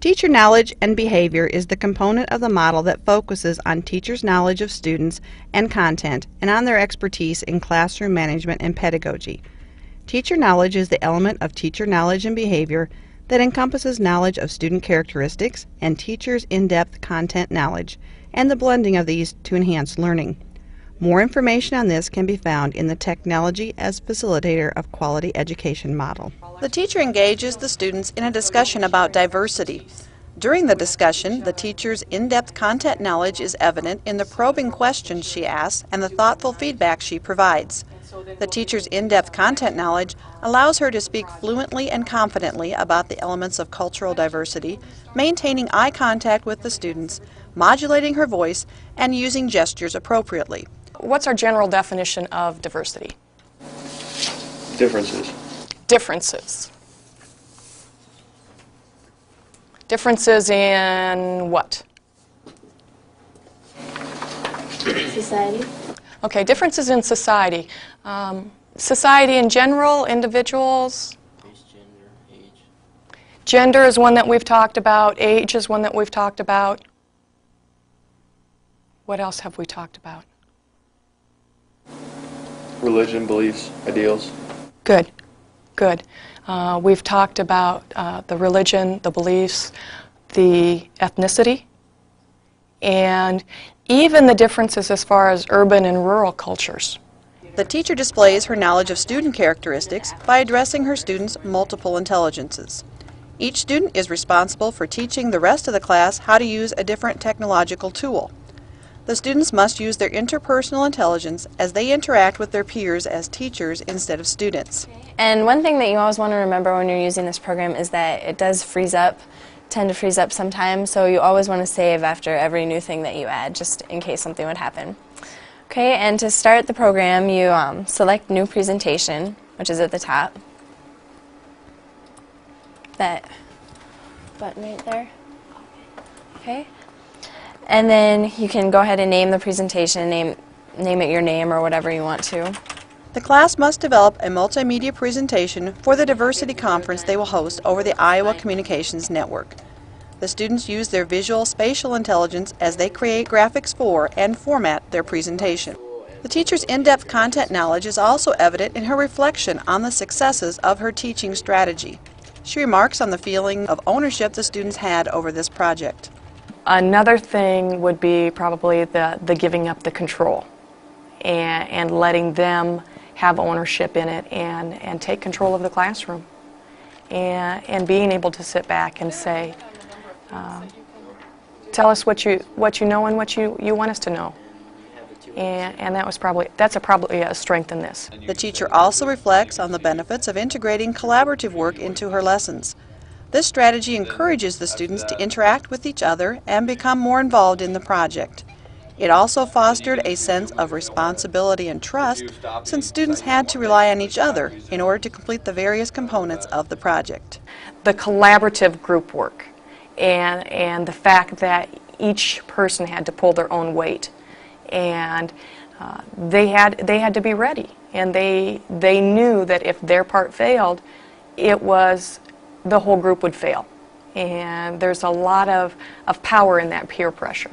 Teacher knowledge and behavior is the component of the model that focuses on teachers' knowledge of students and content and on their expertise in classroom management and pedagogy. Teacher knowledge is the element of teacher knowledge and behavior that encompasses knowledge of student characteristics and teachers' in-depth content knowledge and the blending of these to enhance learning. More information on this can be found in the Technology as Facilitator of Quality Education model. The teacher engages the students in a discussion about diversity. During the discussion, the teacher's in-depth content knowledge is evident in the probing questions she asks and the thoughtful feedback she provides. The teacher's in-depth content knowledge allows her to speak fluently and confidently about the elements of cultural diversity, maintaining eye contact with the students, modulating her voice, and using gestures appropriately. What's our general definition of diversity? Differences. Differences. Differences in what? Society. Okay, differences in society. Society in general, individuals. Race, gender, age. Gender is one that we've talked about. Age is one that we've talked about. What else have we talked about? Religion, beliefs, ideals. Good, good. We've talked about the religion, the beliefs, the ethnicity, and even the differences as far as urban and rural cultures. The teacher displays her knowledge of student characteristics by addressing her students' multiple intelligences. Each student is responsible for teaching the rest of the class how to use a different technological tool. The students must use their interpersonal intelligence as they interact with their peers as teachers instead of students. And one thing that you always want to remember when you're using this program is that it does tend to freeze up sometimes, so you always want to save after every new thing that you add, just in case something would happen. Okay, and to start the program, you select New Presentation, which is at the top. That button right there. Okay. And then you can go ahead and name the presentation, name it your name or whatever you want to. The class must develop a multimedia presentation for the diversity conference they will host over the Iowa Communications Network. The students use their visual spatial intelligence as they create graphics for and format their presentation. The teacher's in-depth content knowledge is also evident in her reflection on the successes of her teaching strategy. She remarks on the feeling of ownership the students had over this project. Another thing would be probably the giving up the control and letting them have ownership in it and take control of the classroom and being able to sit back and say, tell us what you know and what you want us to know. And that's probably a strength in this. The teacher also reflects on the benefits of integrating collaborative work into her lessons. This strategy encourages the students to interact with each other and become more involved in the project. It also fostered a sense of responsibility and trust since students had to rely on each other in order to complete the various components of the project. The collaborative group work and the fact that each person had to pull their own weight, and they had to be ready, and they knew that if their part failed, the whole group would fail. And there's a lot of power in that peer pressure.